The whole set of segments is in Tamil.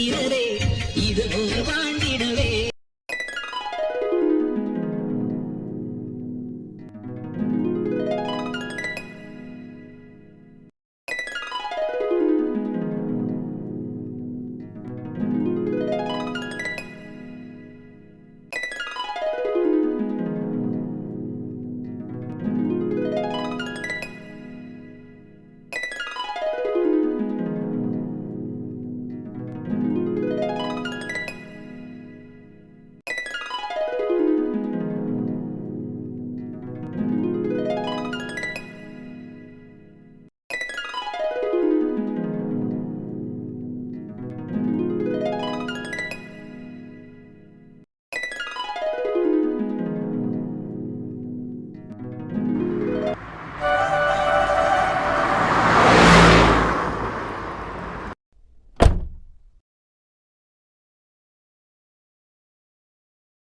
வீரரே இது ஒரு வாழ்ந்திடவே.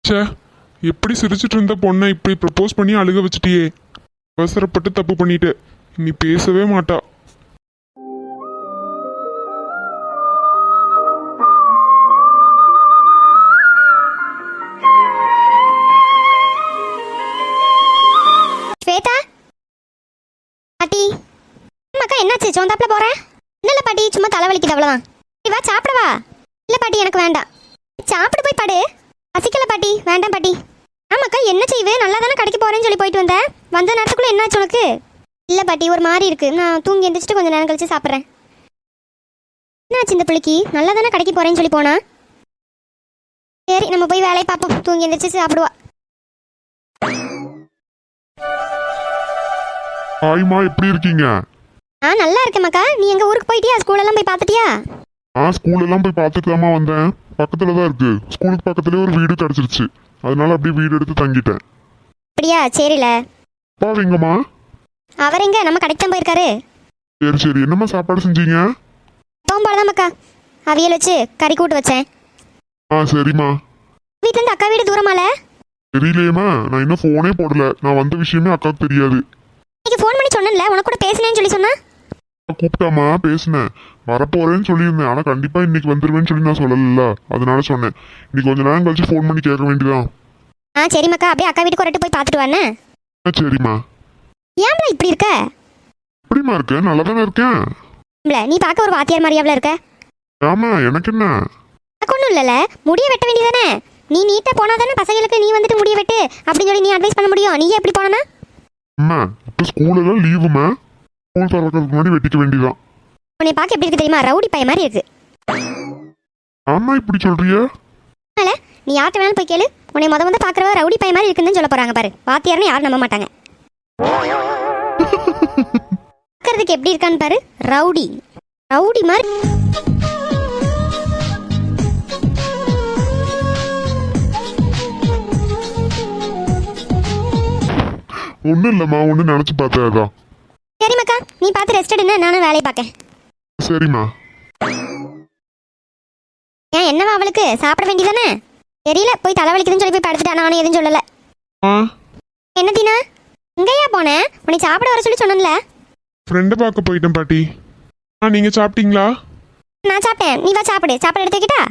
ச்சே, எப்படி சிரிச்சிட்டு இருந்த பொண்ணை இப்படி ப்ரப்போஸ் பண்ணி அழுக வச்சிட்டியே. அவசரப்பட்டு தப்பு பண்ணிட்டு நீ பேசவே மாட்டா. ஸ்வேதா பாட்டி, அம்மாக்கா என்னாச்சு? சோந்தாப்புல போறேன். இல்ல பாட்டி, சும்மா தலைவலிக்குது அவ்வளவுதான். வா சாப்பிடவா? இல்ல பாட்டி, எனக்கு வேண்டாம். சாப்பிட போய் படு. பசிக்கல பாட்டி, வேண்டாம் பாட்டி. ஆமாக்கா, என்ன செய்வே? நல்லா தானே கடைக்கு போறேன்னு சொல்லி போயிட்டு வந்தேன். வந்த நேரத்துக்குள்ள என்னாச்சு உனக்கு? இல்ல பாட்டி, ஒரு மாதிரி இருக்கு. நான் தூங்கி எந்திரிச்சிட்டு கொஞ்சம் நேரம் கழிச்சு சாப்பிட்றேன். என்னாச்சு இந்த பிள்ளைக்கு? நல்லா தானே கடைக்கு போறேன்னு சொல்லி போனா. சரி, நம்ம போய் வேலையை பார்ப்போம். தூங்கி எந்திரிச்சு சாப்பிடுவா. ஹாய்மா, எப்படி இருக்கீங்க? நல்லா இருக்கேன் மக்கா. நீ எங்க ஊருக்கு போயிட்டியா? ஸ்கூலெல்லாம் போய் பார்த்துட்டியா? ஸ்கூல் எல்லாம் போய் பார்த்துட்டு தாம்மா வந்தேன். பக்கத்துல தான் இருக்கு. ஸ்கூலுக்கு பக்கத்துலேயே ஒரு வீடு கிடைச்சிருச்சு. அதனால அப்படியே வீடு எடுத்து தங்கிட்டேன். அப்படியா? சரில. பாவீங்கம்மா. அவர் எங்க? நம்ம கடைக்கு தான் போயிருக்காரு. சரி சரி, என்னம்மா சாப்பாடு செஞ்சீங்க? போகும்போதுதான் மக்கா அவியல் வச்சு கறி கூட்டு வச்சேன். சரிம்மா. வீட்டுல இருந்து அக்கா வீடு தூரமால? தெரியலையேம்மா, நான் இன்னும் ஃபோனே போடல. நான் வந்த விஷயமே அக்காவுக்கு தெரியாது. இன்னைக்கு ஃபோன் பண்ணி சொன்னேன்ல, உனக்கு கூட பேசினேன்னு சொல்லி சொன்னா. கூப்பிட்டாமா, பேசினேன். வரப்போறேன்னு சொல்லியிருந்தேன். ஆனால் கண்டிப்பா இன்னைக்கு வந்துருவேன்னு சொல்லி நான் சொல்லல. அதனால சொன்னேன். இன்னைக்கு கொஞ்ச நேரம் கழிச்சு ஃபோன் பண்ணி கேட்க வேண்டியதான். சரி மக்கா, அப்படியே அக்கா வீட்டுக்கு ஒரு போய் பார்த்துட்டு வானே. சரிம்மா. ஏன்டா இப்படி இருக்க? எப்படிமா இருக்க? நல்லா தானே இருக்கேன். நீ பார்க்க ஒரு வாத்தியார் மாதிரியாவில் இருக்க. ஆமா, எனக்கு என்ன? எனக்கு ஒன்றும் இல்லைல்ல. முடிய வெட்ட வேண்டியதானே? நீ நீட்டா போனா தானே பசங்களுக்கு நீ வந்துட்டு முடிய வெட்டு அப்படின்னு சொல்லி நீ அட்வைஸ் பண்ண முடியும். நீயே எப்படி போனா? அம்மா, இப்போ ஸ்கூல் எல்லாம் லீவுமா. ஸ்கூல் திறக்கிறதுக்கு முன்னாடி வெட்டிக்க வேண்டியதான். உன்னை பார்க்க எப்படி இருக்கு தெரியுமா? ரவுடி பையன் மாதிரி இருக்கு. ஆமா, இப்படி சொல்றியா? நீ யார்கிட்ட வேணாலும் போய் கேளு. உன்னை முத பார்க்குறவ ரவுடி பையன் மாதிரி இருக்குன்னு சொல்ல போறாங்க பாரு. வாத்தியார்னு யாரும் நம்ப மாட்டாங்க. பார்க்கறதுக்கு எப்படி இருக்கான்னு பாரு. ரவுடி ரவுடி மாதிரி. ஒன்றும் இல்லைம்மா, ஒன்று நினச்சி பார்த்தேன். சரி மக்கா, நீ பார்த்து ரெஸ்ட் எடுன்னு. நானும் வேலையை பார்க்கேன். சரிம்மா. ஏன் என்னவா அவளுக்கு? சாப்பிட வேண்டியதானே? தெரியல, போய் தலைவலிக்குதுன்னு சொல்லி போய் படுத்துட்டா. நானும் எதுவும் சொல்லல. என்ன தீனா, எங்கேயா போனேன்? உன்னை சாப்பிட வர சொல்லி சொன்னேன்ல. ஃப்ரெண்டை பார்க்க போயிட்டேன் பாட்டி. நீங்க சாப்பிட்டீங்களா? நான் சாப்பிட்டேன். நீ வா சாப்பிடு. சாப்பாடு எடுத்து வைக்கிட்டா?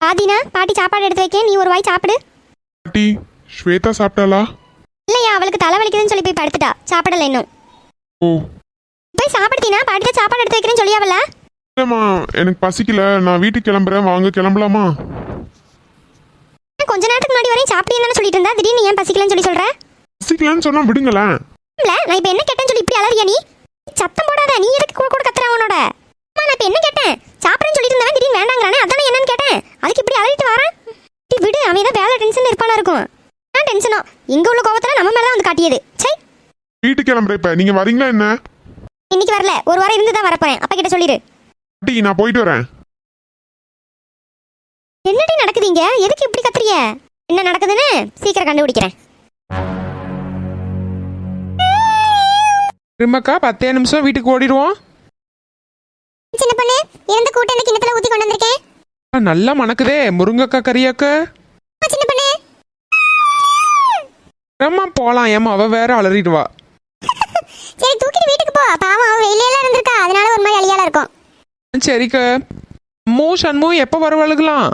பாத்தீனா, பாட்டி சாப்பாடு எடுத்து வைக்க. நீ ஒரு வாய் சாப்பிடு. பாட்டி, ஸ்வேதா சாப்பிட்டாளா? இல்லையா, அவளுக்கு தலைவலிக்குதுன்னு சொல்லி போய் படுத்துட்டா. சாப்பிடல இன்னும். ஓ, போய் சாப்பிடுத்தீனா? பாட்டிக்கு சாப்பாடு எடுத்து வைக்கிறேன்னு சொல்லியாவல. இல்லைம்மா, எனக்கு பசிக்கல. நான் வீட்டுக்கு கிளம்புறேன். வாங்க கிளம்பலாமா? கொஞ்ச நேரத்துக்கு முன்னாடி வரையும் சாப்பிட்டீங்கன்னு சொல்லிட்டு இருந்தா, திடீர்னு ஏன் பசிக்கலன்னு சொல்லி சொல்ற? பசிக்கலன்னு சொன்னா விடுங்களேன். இல்ல, நான் இப்ப என்ன கேட்டேன்னு சொல்லி இப்படி அலறியா நீ? சத்தம் போடாத. நீ எதுக்கு கூட கூட கத்துற அவனோட? நான் இப்ப என்ன கேட்டேன்? சாப்பிடுறேன்னு சொல்லிட்டு இருந்தவன் திடீர்னு வேண்டாங்கறானே, அதானே என்னன்னு கேட்டேன். அதுக்கு இப்படி அலறிட்டு வரேன். விடு, அவன் ஏதோ வேலை டென்ஷன் இருப்பானா இருக்கும். நான் டென்ஷனோ இங்க உள்ள கோவத்துல நம்ம மேல வந்து காட்டியது. சை, வீட்டுக்கு கிளம்புறேன். இப்ப நீங்க வரீங்களா என்ன? இன்னைக்கு வரல, ஒரு வாரம் இருந்து தான் வரப்போறேன். அப்பா கிட்ட சொல்லிடு. பாட்டி, நான் போயிட்டு வரேன். என்னடி நடக்குதுங்க? எதுக்கு இப்படி கத்துறிய? என்ன நடக்குதுன்னு சீக்கிரம் கண்டுபிடிக்கிறேன். ரிம்மக்கா, 10 நிமிஷம் வீட்டுக்கு ஓடிடுவோம். சின்ன பொண்ணு, இறந்த கூட்ட இந்த கிண்ணத்துல ஊத்தி கொண்டு வந்திருக்கேன். நல்லா மணக்குதே. முருங்கக்காய் கறியாக்க. சின்ன பொண்ணு, அம்மா போலாம். ஏமா அவ வேற அலறிடுவா. சரி தூக்கிட்டு வீட்டுக்கு போ. பாவம் அவ வெயில எல்லாம் இருந்திருக்கா. அதனால ஒரு மாதிரி அழியால இருக்கும். சரிக்கா. அம்மு சண்மு எப்போ வருவாளுகலாம்?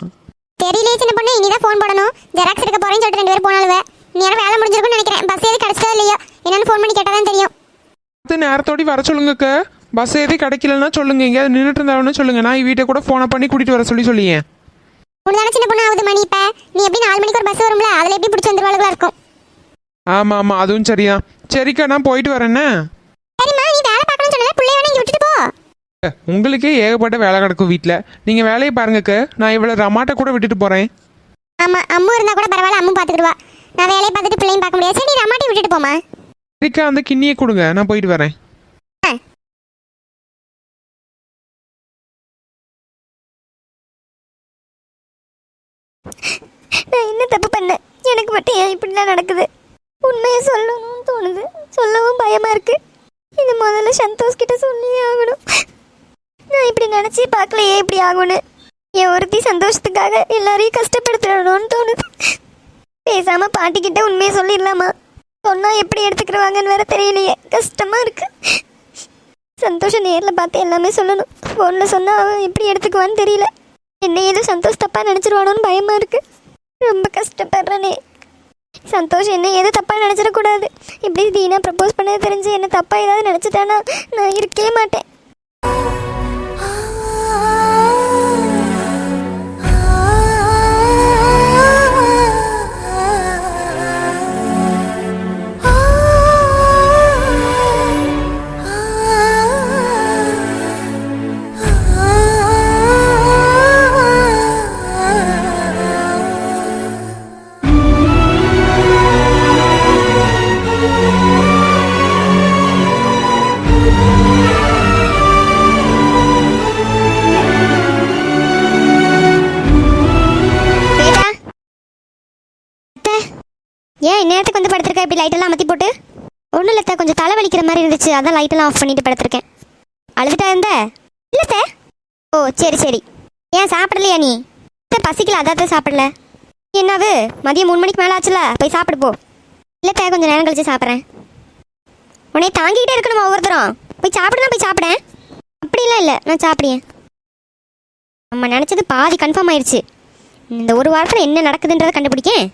தெரியலையே சின்ன பொண்ணு, இனிதான் ஃபோன் போடணும். ஜெராக்ஸ் எடுக்க போறேன்னு சொல்லிட்டு 2 பேரும் போனாலுவே. நேரம் வேலை முடிஞ்சிருக்கும்னு நினைக்கிறேன். பஸ் ஏறி கிடைச்சதோ இல்லையோ என்னன்னு ஃபோன் பண்ணி கேட்டால் தான் தெரியும். அது நேரத்தோடி வர சொல்லுங்கக்க. பஸ் எதே கிடைக்கலன்னா சொல்லுங்க, எங்கேயாவது நின்றுட்டு இருந்தாலும் சொல்லுங்க. நான் வீட்டை கூட ஃபோனை பண்ணி கூட்டிட்டு வர சொல்லியே. உனதான சின்ன பொண்ணு ஆகுது மணி. இப்போ நீ எப்படி 4 மணிக்கு ஒரு பஸ் வரும்ல, அதில் எப்படி பிடிச்சி வந்துருவாளுகளா இருக்கும். ஆமாம் ஆமாம், அதுவும் சரிதான். சரிக்கா, நான் போயிட்டு வரேன்னே. சரிம்மா, நீ வேலை பார்க்கணும்னு சொன்னதே பிள்ளைய வேணா இங்கே விட்டுட்டு போ. உங்களுக்கே ஏகப்பட்ட வேலை கிடக்கும் வீட்டில். நீங்கள் வேலையை பாருங்கக்க. நான் இவ்வளோ ரமாட்டை கூட விட்டுட்டு போகிறேன். ஆமா, அம்மு இருந்தா கூட பரவாயில்ல, அம்மு பார்த்துக்கிடுவா. நான் வேலையை பார்த்துட்டு பிள்ளையும் பார்க்க முடியாது. சரி, நீ அம்மாட்டி விட்டுட்டு போமா. சரிக்கா, அந்த கிண்ணியை கொடுங்க, நான் போயிட்டு வரேன். நான் என்ன தப்பு பண்ணேன்? எனக்கு மட்டும் ஏன் இப்படிலாம் நடக்குது? உண்மையை சொல்லணும்னு தோணுது, சொல்லவும் பயமா இருக்கு. இது முதல்ல சந்தோஷ் கிட்ட சொல்லியே ஆகணும். நான் இப்படி நினைச்சே பார்க்கலையே இப்படி ஆகும்னு. என் ஒருத்தி சந்தோஷத்துக்காக எல்லாரையும் கஷ்டப்படுத்தணும்னு தோணுது. பேசாம பாட்டிக்கிட்ட உண்மையை சொல்லிடலாமா? சொன்னா எப்படி எடுத்துக்கிடுவாங்கன்னு வேற தெரியலையே, கஷ்டமா இருக்கு. சந்தோஷம் நேரில் பார்த்து எல்லாமே சொல்லணும். ஃபோனில் சொன்னா அவன் எப்படி எடுத்துக்குவான்னு தெரியல. என்ன ஏதோ சந்தோஷ் தப்பா நினைச்சிருவானோன்னு பயமா இருக்கு. ரொம்ப கஷ்டப்படுறேனே. சந்தோஷ் என்ன ஏதோ தப்பா நினைச்சிடக்கூடாது. இப்படி தீனா ப்ரப்போஸ் பண்ண தெரிஞ்சு என்ன தப்பா ஏதாவது நினைச்சிட்டானா நான் இருக்கவே மாட்டேன். ஏன் இந்நேரத்துக்கு வந்து படுத்திருக்கா இப்படி லைட்டெல்லாம் அமர்த்தி போட்டு? ஒன்றும் இல்லத்த, கொஞ்சம் தலை வலிக்கிற மாதிரி இருந்துச்சு, அதான் லைட்டெல்லாம் ஆஃப் பண்ணிட்டு படுத்திருக்கேன். அழுதுட்டா இருந்த? இல்லத்த. ஓ சரி சரி. ஏன் சாப்பிடலையா நீ? பசிக்கல, அதான் சாப்பிடல. என்னவு மதியம் 3 மணிக்கு மேலே ஆச்சுல, போய் சாப்பிடு போ. இல்லத்த, கொஞ்சம் நேரம் கழிச்சு சாப்பிட்றேன். உன்னை தாங்கிக்கிட்டே இருக்கணுமா ஒவ்வொருத்தரும்? போய் சாப்பிடுனா போய் சாப்பிடேன். அப்படிலாம் இல்லை, நான் சாப்பிடுவேன். நம்ம நினச்சது பாதி கன்ஃபார்ம் ஆயிடுச்சு. இந்த ஒரு வாரத்தில் என்ன நடக்குதுன்றதை கண்டுபிடிக்கேன்.